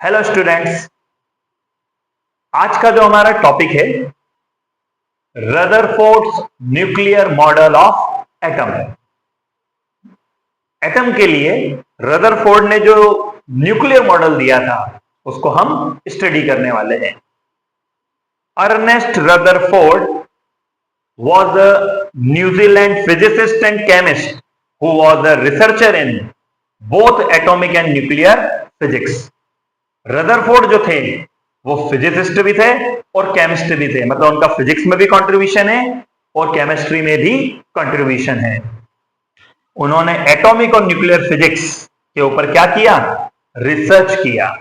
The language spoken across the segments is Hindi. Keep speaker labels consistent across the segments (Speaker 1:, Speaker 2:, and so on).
Speaker 1: Hello students. आज का जो हमारा टॉपिक है Rutherford's nuclear model of atom. Atom के लिए रदरफोर्ड ने जो न्यूक्लियर मॉडल दिया था उसको हम स्टडी करने वाले हैं। Ernest Rutherford was a New Zealand physicist and chemist who was a researcher in both atomic and nuclear physics. Rutherford जो थे वो फिजिसिस्ट भी थे और केमिस्ट भी थे, मतलब उनका फिजिक्स में भी कंट्रीब्यूशन है और केमिस्ट्री में भी कंट्रीब्यूशन है। उन्होंने एटॉमिक और न्यूक्लियर फिजिक्स के ऊपर क्या किया? रिसर्च किया।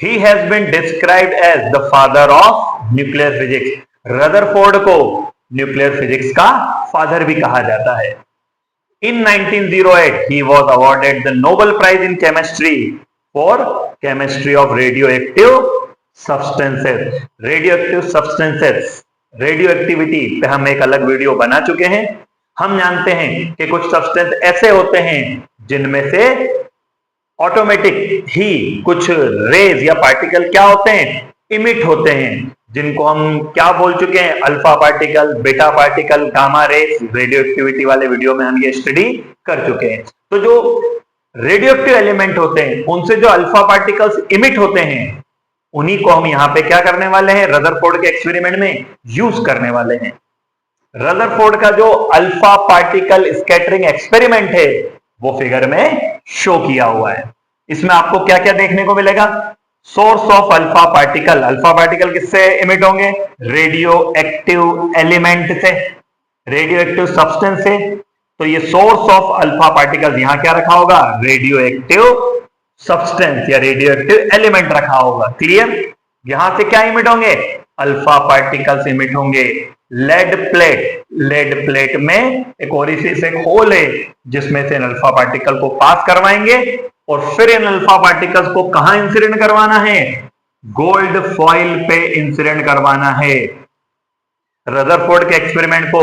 Speaker 1: He has been described as the father of nuclear physics. Rutherford को न्यूक्लियर फिजिक्स का फादर भी कहा जाता है। In 1908, he was awarded the Nobel Prize in Chemistry for chemistry of radioactive substances. Radioactive substances, radioactivity पे हम एक अलग वीडियो बना चुके हैं। हम जानते हैं कि कुछ सब्सटेंस ऐसे होते हैं जिनमें से ऑटोमेटिक ही कुछ रेज या पार्टिकल क्या होते हैं? इमिट होते हैं, जिनको हम क्या बोल चुके हैं? Alpha particle, beta particle, gamma rays. Radioactivity वाले वीडियो में हम ये स्टडी कर चुके हैं। तो जो रेडियोएक्टिव एलिमेंट होते हैं उनसे जो अल्फा पार्टिकल्स इमिट होते हैं उन्हीं को हम यहां पे क्या करने वाले हैं? रदरफोर्ड के एक्सपेरिमेंट में यूज करने वाले हैं। रदरफोर्ड का जो अल्फा पार्टिकल स्कैटरिंग एक्सपेरिमेंट है वो फिगर में शो किया हुआ है। इसमें आपको क्या क्या देखने को मिलेगा? Source of alpha particle. Alpha particle किससे इमिट होंगे? रेडियो एक्टिव एलिमेंट से, रेडियो एक्टिव सब्सटेंस से। तो ये सोर्स ऑफ अल्फा पार्टिकल यहां क्या रखा होगा? रेडियो एक्टिव सब्सटेंस या रेडियो एक्टिव एलिमेंट रखा होगा। क्लियर? यहां से क्या इमिट होंगे? अल्फा पार्टिकल्स इमिट होंगे। लेड प्लेट, लेड प्लेट में एक ओरिफिस, एक होल है जिसमें से अल्फा पार्टिकल को पास करवाएंगे और फिर इन अल्फा पार्टिकल्स को कहां इंसिडेंट करवाना है? गोल्ड फॉइल पे इंसिडेंट करवाना है। रदरफोर्ड के एक्सपेरिमेंट को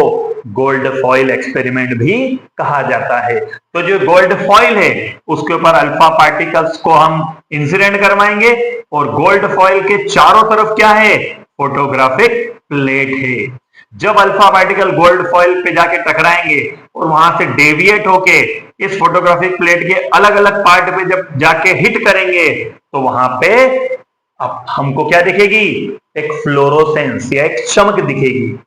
Speaker 1: गोल्ड फॉइल एक्सपेरिमेंट भी कहा जाता है। तो जो गोल्ड फॉइल है उसके ऊपर अल्फा पार्टिकल्स को हम इंसिडेंट करवाएंगे और गोल्ड फॉइल के चारों तरफ क्या है? फोटोग्राफिक प्लेट है। जब अल्फा पार्टिकल गोल्ड फॉइल पे जाके टकराएंगे और वहां से डेविएट होके इस फोटोग्राफिक प्लेट के अलग अलग पार्ट पे जब जाके हिट करेंगे तो वहां पे अब हमको क्या दिखेगी? एक फ्लोरोसेंस या एक चमक दिखेगी।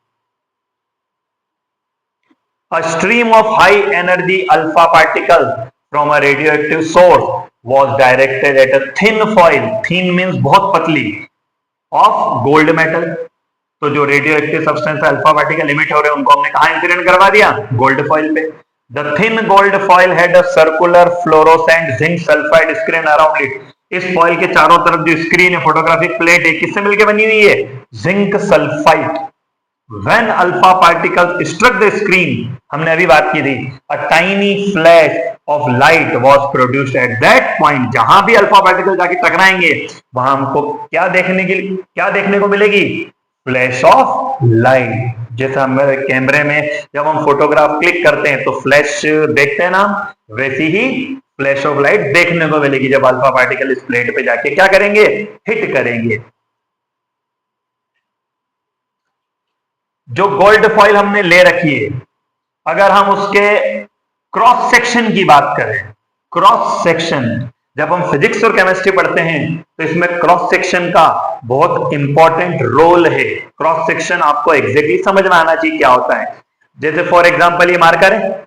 Speaker 1: A stream of high energy alpha particles from a radioactive source was directed at a thin foil, thin means बहुत पतली, of gold metal। तो जो radio active substance alpha particle emit हो रहे हैं उनको हमने कहां इंसिडेंट करवा दिया? गोल्ड फॉइल पे। The thin gold foil had a circular fluorescent zinc sulphide screen around it. इस फॉइल के चारों तरफ जो स्क्रीन है, फोटोग्राफिक प्लेट है, किससे मिलकर बनी हुई है? Zinc sulphide. When alpha particles struck the screen, हमने अभी बात की थी, a tiny flash of light was produced at that point। जहां भी अल्फा पार्टिकल जाके टकराएंगे वहां हमको क्या देखने को मिलेगी? Flash of light. जैसा हमारे कैमरे में जब हम फोटोग्राफ क्लिक करते हैं तो फ्लैश देखते हैं ना, वैसी ही फ्लैश ऑफ लाइट देखने को मिलेगी जब अल्फा पार्टिकल इस प्लेट पे जाके क्या करेंगे? हिट करेंगे। जो गोल्ड फॉइल हमने ले रखी है, अगर हम उसके क्रॉस सेक्शन की बात करें, क्रॉस सेक्शन, जब हम फिजिक्स और केमिस्ट्री पढ़ते हैं तो इसमें क्रॉस सेक्शन का बहुत इंपॉर्टेंट रोल है। क्रॉस सेक्शन आपको एग्जैक्टली समझ में आना चाहिए क्या होता है। जैसे फॉर एग्जांपल ये मार्कर है,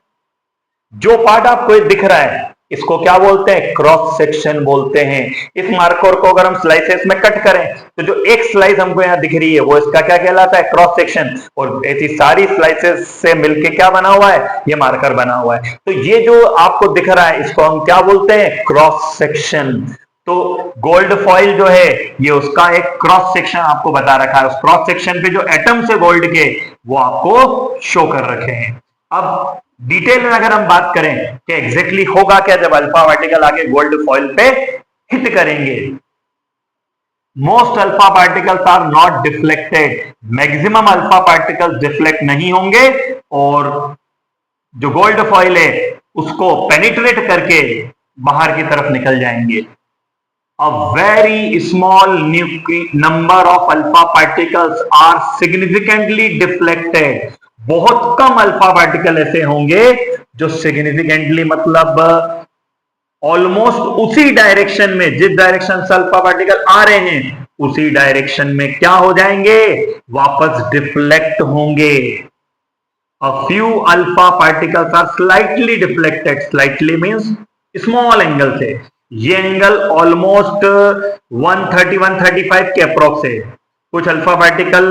Speaker 1: जो पार्ट आपको दिख रहा है इसको क्या बोलते हैं? क्रॉस सेक्शन बोलते हैं। इस मार्कर को अगर हम स्लाइसेस में कट करें तो जो एक स्लाइस हमको यहाँ दिख रही है वो इसका क्या कहलाता है? Cross section. और ऐसी सारी स्लाइसेस से मिलके क्या बना हुआ है? ये मार्कर बना हुआ है। तो ये जो आपको दिख रहा है इसको हम क्या बोलते हैं? Cross section. तो गोल्ड फॉइल जो है ये उसका एक क्रॉस सेक्शन आपको बता रखा है। उस क्रॉस सेक्शन पे जो एटम्स है गोल्ड के वो आपको शो कर रखे हैं। अब डिटेल में अगर हम बात करें कि एग्जैक्टली होगा क्या जब अल्फा पार्टिकल आगे गोल्ड फॉइल पे हिट करेंगे। Most alpha particles are not deflected. Maximum alpha particles deflect नहीं होंगे और जो गोल्ड फॉइल है उसको पेनिट्रेट करके बाहर की तरफ निकल जाएंगे। a very small number of alpha particles are significantly deflected. बहुत कम अल्फा पार्टिकल ऐसे होंगे जो सिग्निफिकेंटली मतलब ऑलमोस्ट उसी डायरेक्शन में, जिस डायरेक्शन से अल्फा पार्टिकल आ रहे हैं उसी डायरेक्शन में क्या हो जाएंगे, वापस डिफ्लेक्ट होंगे. A few alpha particles are slightly deflected. Slightly means small angle से. ये एंगल ऑलमोस्ट 130-135 के अप्रोक्स है. कुछ अल्फा पार्टिकल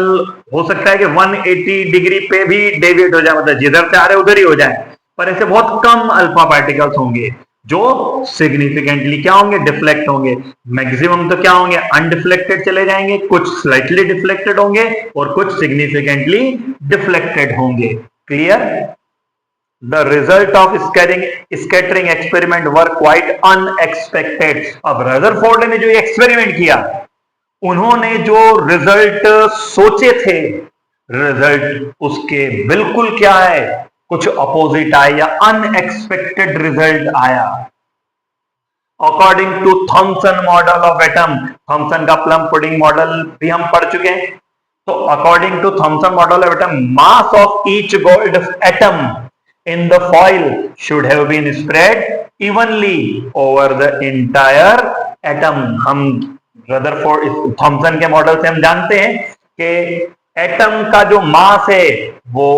Speaker 1: हो सकता है कि 180 डिग्री पे भी डेविएट हो जाए, मतलब जिधर से आ रहे उधर ही हो जाए, पर ऐसे बहुत कम अल्फा पार्टिकल्स होंगे जो सिग्निफिकेंटली क्या होंगे, डिफ्लेक्ट होंगे. मैक्सिमम तो क्या होंगे, अनडिफ्लेक्टेड चले जाएंगे, कुछ स्लाइटली डिफ्लेक्टेड होंगे और कुछ सिग्निफिकेंटली डिफ्लेक्टेड होंगे. Clear? The result of scattering experiment were quite unexpected. अब रदरफोर्ड ने जो एक्सपेरिमेंट किया, उन्होंने जो रिजल्ट सोचे थे, रिजल्ट उसके बिल्कुल क्या है, कुछ अपोजिट आया, अनएक्सपेक्टेड रिजल्ट आया. According to Thomson model of atom, Thomson का प्लम पुडिंग मॉडल भी हम पढ़ चुके हैं. तो according to Thomson model of atom, mass of each gold atom in the foil should have been spread evenly over the entire atom. हम रदरफोर्ड थॉमसन के मॉडल से हम जानते हैं कि एटम का जो मास है वो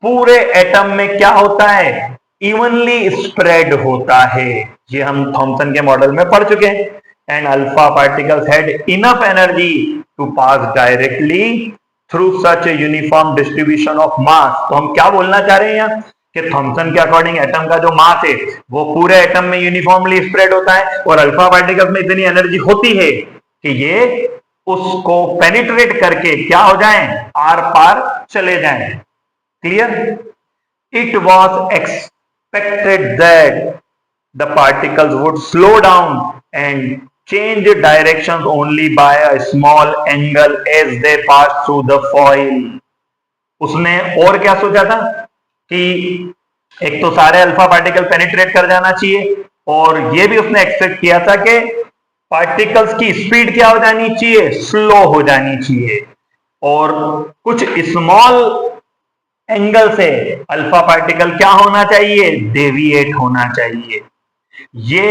Speaker 1: पूरे एटम में क्या होता है, इवनली स्प्रेड होता है. ये हम थॉमसन के मॉडल में पढ़ चुके हैं. And alpha particles had enough energy to pass directly through such a uniform distribution of mass. तो हम क्या बोलना चाह रहे हैं यहाँ कि थॉमसन के अकॉर्डिंग एटम का जो मास है वो पूरे एटम में यूनिफॉर्मली स्प्रेड होता है और अल्फा पार्टिकल्स में इतनी एनर्जी होती है कि ये उसको पेनिट्रेट करके क्या हो जाएं, आर पार चले जाएं. Clear? It was expected that the particles would slow down and change directions only by a small angle as they pass through the foil. उसने और क्या सोचा था कि एक तो सारे अल्फा पार्टिकल पेनिट्रेट कर जाना चाहिए और ये भी उसने एक्सपेक्ट किया था कि पार्टिकल्स की स्पीड क्या हो जानी चाहिए, स्लो हो जानी चाहिए और कुछ स्मॉल एंगल से अल्फा पार्टिकल क्या होना चाहिए, डेविएट होना चाहिए. ये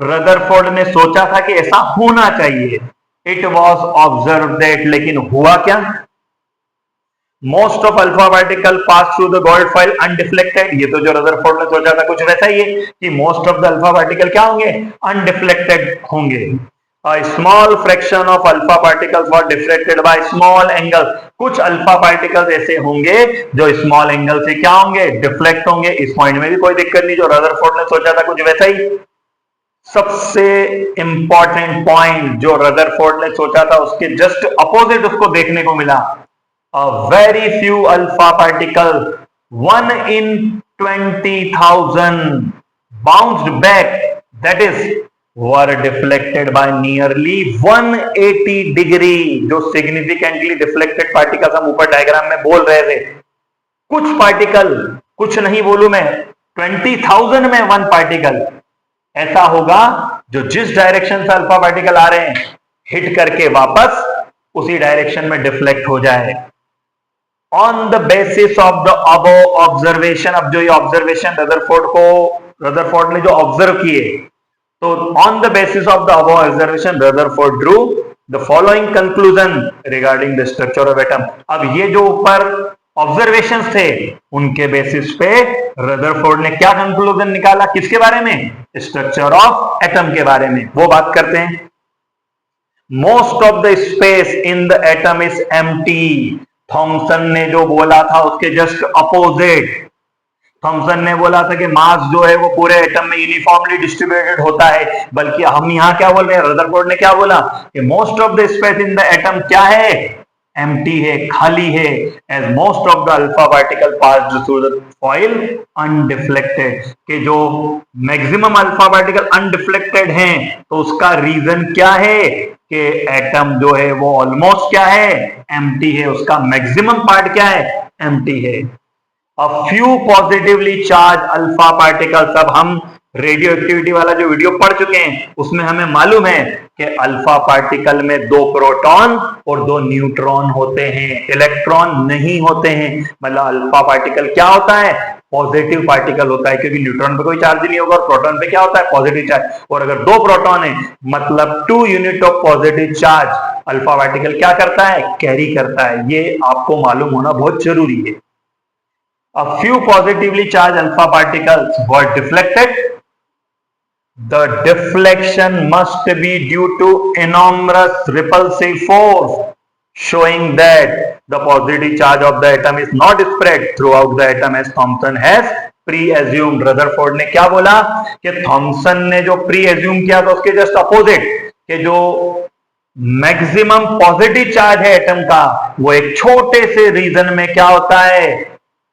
Speaker 1: रदरफोर्ड ने सोचा था कि ऐसा होना चाहिए. इट वॉज ऑब्जर्व दैट, लेकिन हुआ क्या, most of alpha particle pass through the gold foil undeflected. ये तो जो रदरफोर्ड ने सोचा था कुछ वैसा ही है कि most of the alpha particle क्या होंगे, अनडिफ्लेक्टेड होंगे. A small fraction of alpha particles were deflected by small angle. कुछ अल्फा पार्टिकल्स ऐसे होंगे जो स्मॉल एंगल से क्या होंगे, डिफ्लेक्ट होंगे. इस पॉइंट में भी कोई दिक्कत नहीं, जो रदरफोर्ड ने सोचा था कुछ वैसा ही. सबसे इंपॉर्टेंट पॉइंट जो रदरफोर्ड ने सोचा था उसके जस्ट अपोजिट उसको देखने को मिला. A very few alpha particles, 1 in 20,000 bounced back, that is were deflected by nearly 180 degree. जो significantly deflected particles हम ऊपर डायग्राम में बोल रहे थे, कुछ पार्टिकल, कुछ नहीं बोलू मैं, 20,000 में 1 पार्टिकल ऐसा होगा जो जिस डायरेक्शन से अल्फा पार्टिकल आ रहे हैं हिट करके वापस उसी डायरेक्शन में डिफ्लेक्ट हो जाए. On the basis of the above observation, अब जो ये ऑब्जर्वेशन रदरफोर्ड ने जो ऑब्जर्व किए, तो on the basis of the above observation Rutherford Drew the following conclusion regarding the structure of atom. अब ये जो ऊपर ऑब्जर्वेशंस थे उनके बेसिस पे रदरफोर्ड ने क्या कंक्लूजन निकाला, किसके बारे में, स्ट्रक्चर ऑफ एटम के बारे में. वो बात करते हैं. Most of the space in the atom is empty. Thomson ने जो बोला था उसके जस्ट अपोजिट. थॉमसन ने बोला था कि मास जो है वो पूरे एटम में यूनिफॉर्मली डिस्ट्रीब्यूटेड होता है, बल्कि हम यहां क्या बोल रहे हैं, रदरफोर्ड ने क्या बोला कि most of the space in the atom क्या है, एम्प्टी है, खाली है. As most of the alpha particle passed through the foil undeflected, कि जो मैक्सिमम अल्फा पार्टिकल अनडिफ्लेक्टेड हैं तो उसका रीजन क्या है कि एटम जो है वो ऑलमोस्ट क्या है, एम्प्टी है. उसका मैक्सिमम पार्ट क्या है, एम्प्टी है. A few positively charge alpha particles, अब हम रेडियो एक्टिविटी वाला जो वीडियो पढ़ चुके हैं उसमें हमें मालूम है कि अल्फा पार्टिकल में 2 प्रोटॉन और 2 न्यूट्रॉन होते हैं, इलेक्ट्रॉन नहीं होते हैं। मतलब अल्फा पार्टिकल क्या होता है? पॉजिटिव पार्टिकल होता है, क्योंकि न्यूट्रॉन पे कोई चार्ज नहीं होगा और प्रोटॉन पे क्या होता है? Positive charge. और अगर 2 प्रोटॉन है मतलब 2 unit of positive charge alpha particle क्या करता है? कैरी करता है। ये आपको मालूम होना बहुत जरूरी है। A few positively charged alpha particles were deflected. The deflection must be due to enormous repulsive force, showing that the positive charge of the atom is not spread throughout the atom as Thomson has pre-assumed. Rutherford ने क्या बोला कि थॉमसन ने जो pre-assume किया था उसके जस्ट अपोजिट, कि जो मैक्सिमम पॉजिटिव चार्ज है एटम का वो एक छोटे से रीजन में क्या होता है?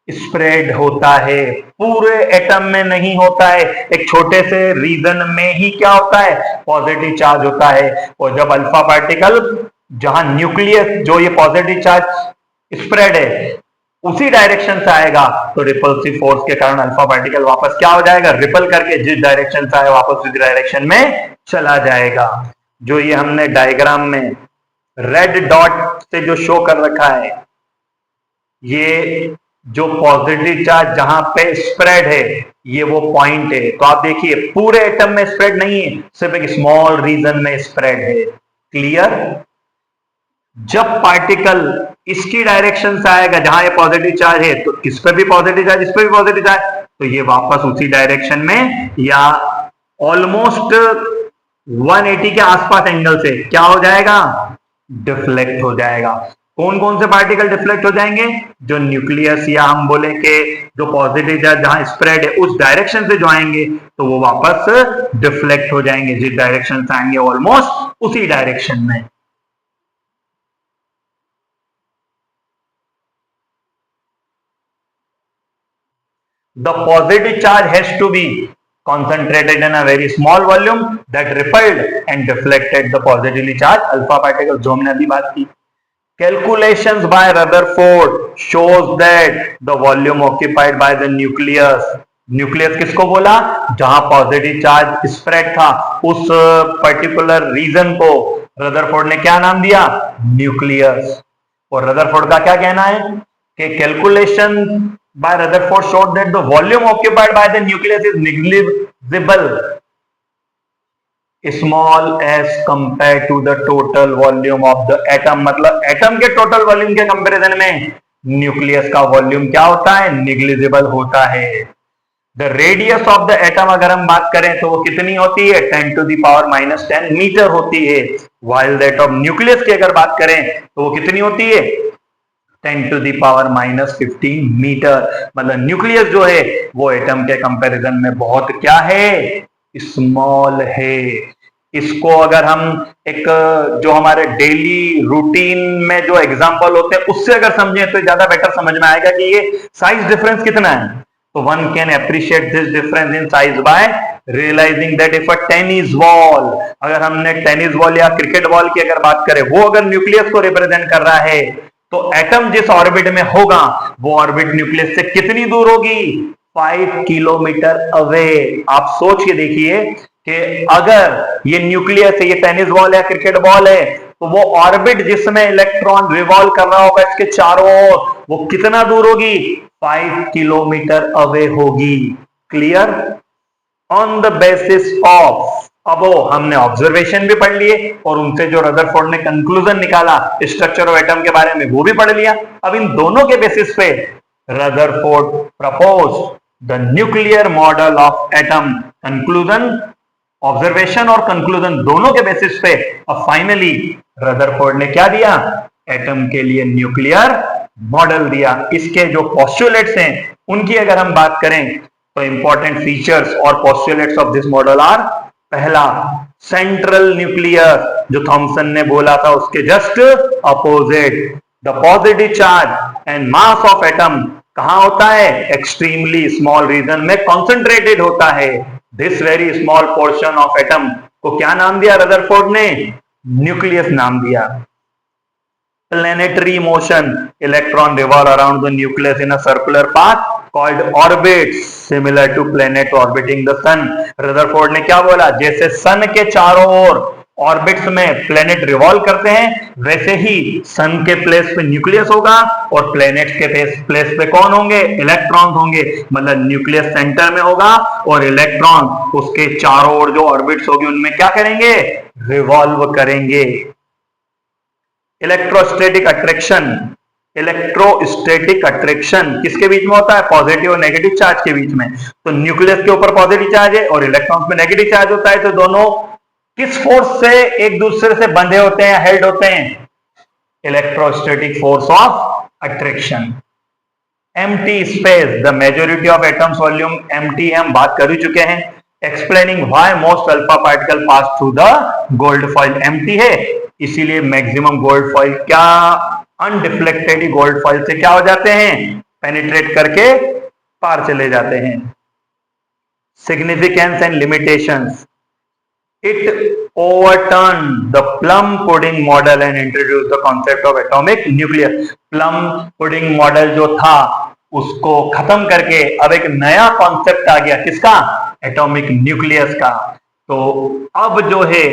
Speaker 1: स्प्रेड होता है, पूरे एटम में नहीं होता है, एक छोटे से रीजन में ही क्या होता है? पॉजिटिव चार्ज होता है। और जब अल्फा पार्टिकल जहां न्यूक्लियस जो ये पॉजिटिव चार्ज स्प्रेड है उसी डायरेक्शन से आएगा तो रिपल्सिव फोर्स के कारण अल्फा पार्टिकल वापस क्या हो जाएगा? रिपल करके जिस डायरेक्शन से आए वापस उस डायरेक्शन में चला जाएगा। जो ये हमने डायग्राम में रेड डॉट से जो शो कर रखा है, ये जो पॉजिटिव चार्ज जहां पे स्प्रेड है ये वो पॉइंट है। तो आप देखिए पूरे एटम में स्प्रेड नहीं है, सिर्फ एक स्मॉल रीजन में स्प्रेड है। क्लियर? जब पार्टिकल इसकी डायरेक्शन से आएगा जहां ये पॉजिटिव चार्ज है तो इस पर भी पॉजिटिव चार्ज, इस पर भी पॉजिटिव चार्ज, तो ये वापस उसी डायरेक्शन में या ऑलमोस्ट 180 के आसपास एंगल से क्या हो जाएगा? डिफ्लेक्ट हो जाएगा। कौन कौन से पार्टिकल डिफ्लेक्ट हो जाएंगे? जो न्यूक्लियस या हम बोले कि जो पॉजिटिव चार्ज जहां स्प्रेड है उस डायरेक्शन से जो आएंगे तो वो वापस डिफ्लेक्ट हो जाएंगे, जिस डायरेक्शन से आएंगे ऑलमोस्ट उसी डायरेक्शन में। The positive charge has to be concentrated in a very small volume that repelled and deflected the positively charged alpha particles, जो हमने अभी बात की। Calculations by Rutherford shows that the volume occupied by the nucleus, nucleus किसको बोला? जहां पॉजिटिव चार्ज स्प्रेड था उस पर्टिकुलर रीजन को रदरफोर्ड ने क्या नाम दिया? न्यूक्लियस। और रदरफोर्ड का क्या कहना है कि calculation by Rutherford showed that the volume occupied by the nucleus is negligible, small as compared to the total volume of the atom। मतलब एटम के टोटल वॉल्यूम के कंपैरिजन में न्यूक्लियस का वॉल्यूम क्या होता है? निग्लिजिबल होता है। The radius of the atom अगर हम बात करें तो वो कितनी होती है? 10 to the power -10 मीटर होती है। while that of न्यूक्लियस की अगर बात करें तो वो कितनी होती है? 10 to the power -15 मीटर। मतलब न्यूक्लियस जो है वो एटम के कंपैरिजन में बहुत क्या है? स्मॉल है। इसको अगर हम एक जो हमारे डेली रूटीन में जो एग्जांपल होते हैं उससे अगर समझें तो ज्यादा बेटर समझ में आएगा कि ये साइज डिफरेंस कितना है। तो one can appreciate this difference in size by realising that if a tennis ball, अगर हमने टेनिस बॉल या क्रिकेट बॉल की अगर बात करें वो अगर न्यूक्लियस को रिप्रेजेंट कर रहा है तो एटम जिस ऑर्बिट में होगा वो ऑर्बिट न्यूक्लियस से कितनी दूर होगी? 5 किलोमीटर अवे। आप सोच के देखिए कि अगर ये न्यूक्लियस है, ये टेनिस बॉल या क्रिकेट बॉल है, तो वो ऑर्बिट जिसमें इलेक्ट्रॉन रिवॉल्व कर रहा होगा इसके चारों ओर वो कितना दूर होगी? 5 किलोमीटर अवे होगी। Clear? On the basis of, अब वो हमने ऑब्जर्वेशन भी पढ़ लिए और उनसे जो रदरफोर्ड ने कंक्लूजन निकाला स्ट्रक्चर ऑफ एटम के बारे में वो भी पढ़ लिया। अब इन दोनों के बेसिस पे Rutherford propose the nuclear model of atom. Conclusion, observation और कंक्लूजन दोनों के बेसिस पे अब फाइनली रदरफोर्ड ने क्या दिया? एटम के लिए न्यूक्लियर मॉडल दिया। इसके जो पोस्टुलेट्स हैं उनकी अगर हम बात करें तो इंपॉर्टेंट फीचर्स और postulates of this model are, पहला सेंट्रल न्यूक्लियस, जो थॉमसन ने बोला था उसके just opposite. The positive charge and mass of atom कहां होता है? एक्सट्रीमली स्मॉल रीजन में कॉन्सेंट्रेटेड होता है। This very small portion of atom को क्या नाम दिया रदरफोर्ड ने? न्यूक्लियस नाम दिया। Planetary motion, electron revolve around the nucleus in a circular path called orbits similar to planet orbiting the sun. Rutherford ने क्या बोला, जैसे सन के चारों ओर ऑर्बिट्स में प्लेनेट रिवॉल्व करते हैं, वैसे ही सन के प्लेस पे न्यूक्लियस होगा और प्लेनेट के प्लेस पे कौन होंगे, इलेक्ट्रॉन्स होंगे। मतलब न्यूक्लियस सेंटर में होगा और इलेक्ट्रॉन उसके चारों ओर जो ऑर्बिट्स होगी उनमें क्या करेंगे, रिवॉल्व करेंगे। इलेक्ट्रोस्टैटिक अट्रैक्शन, इलेक्ट्रोस्टैटिक अट्रैक्शन किसके बीच में होता है, पॉजिटिव और नेगेटिव चार्ज के बीच में। तो न्यूक्लियस के ऊपर पॉजिटिव चार्ज है और इलेक्ट्रॉन्स में नेगेटिव चार्ज होता है, तो दोनों किस फोर्स से एक दूसरे से बंधे होते हैं, हेल्ड होते हैं, electrostatic force of attraction. Empty space, the majority of atoms volume empty है, हम बात कर ही चुके हैं। Explaining why most alpha particle pass through the gold foil, empty है इसीलिए मैक्सिमम गोल्ड फॉइल क्या अनडिफ्लेक्टेड गोल्ड फॉइल से क्या हो जाते हैं, पेनिट्रेट करके पार चले जाते हैं। Significance and limitations, it overturned the plum pudding model and introduced the concept of atomic nucleus. plum pudding model जो था उसको खत्म करके अब एक नया कॉन्सेप्ट आ गया, किसका, एटॉमिक न्यूक्लियस का। तो अब जो है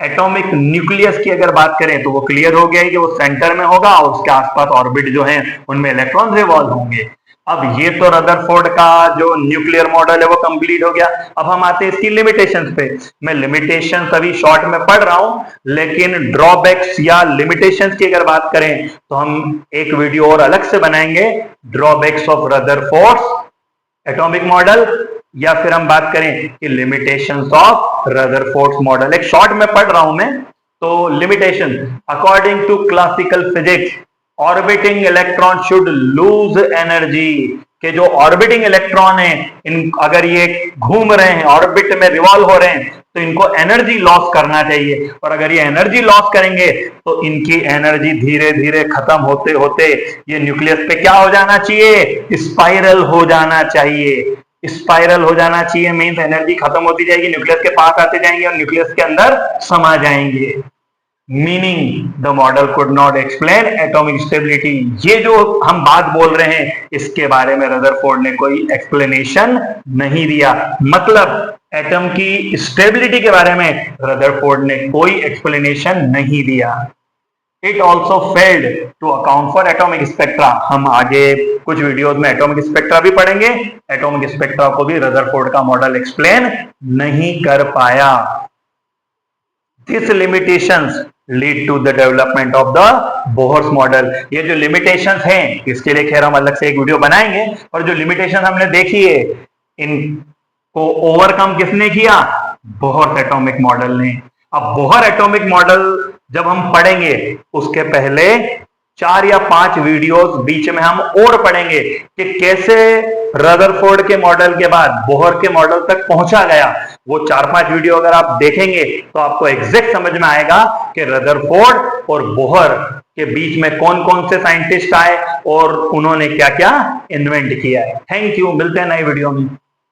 Speaker 1: एटॉमिक न्यूक्लियस की अगर बात करें तो वो क्लियर हो गया है कि वो सेंटर में होगा और उसके आसपास ऑर्बिट जो है उनमें इलेक्ट्रॉन रिवॉल्व होंगे। अब ये तो रदरफोर्ड का जो न्यूक्लियर मॉडल है वो कंप्लीट हो गया। अब हम आते हैं इसकी लिमिटेशंस पे। मैं लिमिटेशंस अभी शॉर्ट में पढ़ रहा हूं, लेकिन ड्रॉबैक्स या लिमिटेशंस की अगर बात करें तो हम एक वीडियो और अलग से बनाएंगे, drawbacks of Rutherford's atomic model, या फिर हम बात करें कि लिमिटेशंस ऑफ रदरफोर्ड्स मॉडल। एक शॉर्ट में पढ़ रहा हूं मैं, तो limitation, according to classical physics orbiting electron should lose energy, के जो ऑर्बिटिंग इलेक्ट्रॉन है इन अगर ये घूम रहे हैं, ऑर्बिट में रिवॉल्व हो रहे हैं, तो इनको एनर्जी लॉस करना चाहिए, और अगर ये एनर्जी लॉस करेंगे तो इनकी एनर्जी धीरे धीरे खत्म होते होते ये न्यूक्लियस पे क्या हो जाना चाहिए, स्पाइरल हो जाना चाहिए। स्पाइरल हो जाना चाहिए मीन्स एनर्जी खत्म होती जाएगी, न्यूक्लियस के पास आते जाएंगे और न्यूक्लियस के अंदर समा जाएंगे। Meaning the model could not explain atomic stability, ये जो हम बात बोल रहे हैं इसके बारे में रदरफोर्ड ने कोई एक्सप्लेनेशन नहीं दिया। मतलब एटम की स्टेबिलिटी के बारे में रदरफोर्ड ने कोई एक्सप्लेनेशन नहीं दिया। It also failed to account for atomic spectra, हम आगे कुछ वीडियोज में एटॉमिक स्पेक्ट्रा भी पढ़ेंगे। एटॉमिक स्पेक्ट्रा को भी रदरफोर्ड का मॉडल एक्सप्लेन नहीं कर पाया। These limitations lead to the development of the Bohr's model. ये जो limitations हैं इसके लिए खैर हम अलग से एक वीडियो बनाएंगे, और जो limitations हमने देखी है इनको ओवरकम किसने किया, बोहर एटॉमिक मॉडल ने। अब बोहर एटॉमिक मॉडल जब हम पढ़ेंगे उसके पहले 4 या 5 वीडियोस बीच में हम और पढ़ेंगे कि कैसे रदरफोर्ड के मॉडल के बाद बोहर के मॉडल तक पहुंचा गया। वो 4-5 वीडियो अगर आप देखेंगे तो आपको एग्जैक्ट समझ में आएगा कि रदरफोर्ड और बोहर के बीच में कौन कौन से साइंटिस्ट आए और उन्होंने क्या क्या इन्वेंट किया है। थैंक यू, मिलते हैं नई वीडियो में।